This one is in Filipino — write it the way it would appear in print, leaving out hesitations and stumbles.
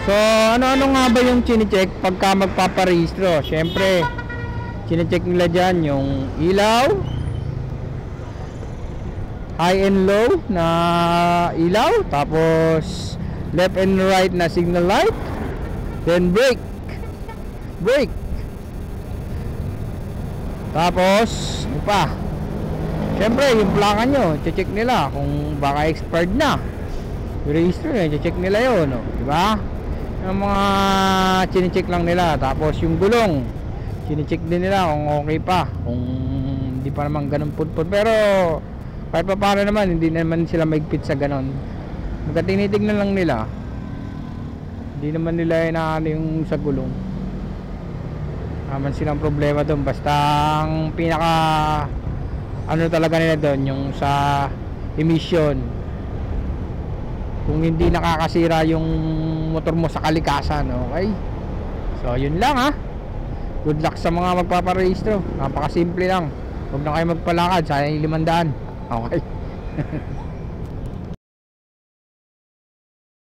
So ano-ano nga ba yung chine-check pagka magpaparehistro? Syempre chine-check nila dyan yung ilaw, high and low na ilaw, tapos left and right na signal light, then brake, tapos ano pa, syempre yung plaka nyo check nila kung baka expired na register na, check nila yun, no? Diba? Yung mga chine-check lang nila. Tapos yung gulong chine-check din nila kung okay pa, kung hindi pa naman ganun putput, pero kahit pa paano naman hindi naman sila maigpit sa ganun. Magka tinitignan lang nila, hindi naman nila inaano yung sa gulong, naman silang problema doon. Basta ang pinaka ano talaga nila doon yung sa emission, kung hindi nakakasira yung motor mo sa kalikasan. Okay, so yun lang ha. Good luck sa mga magpaparehistro. Napakasimple lang, huwag na kayo magpalakad, sayang yung 500. Okay.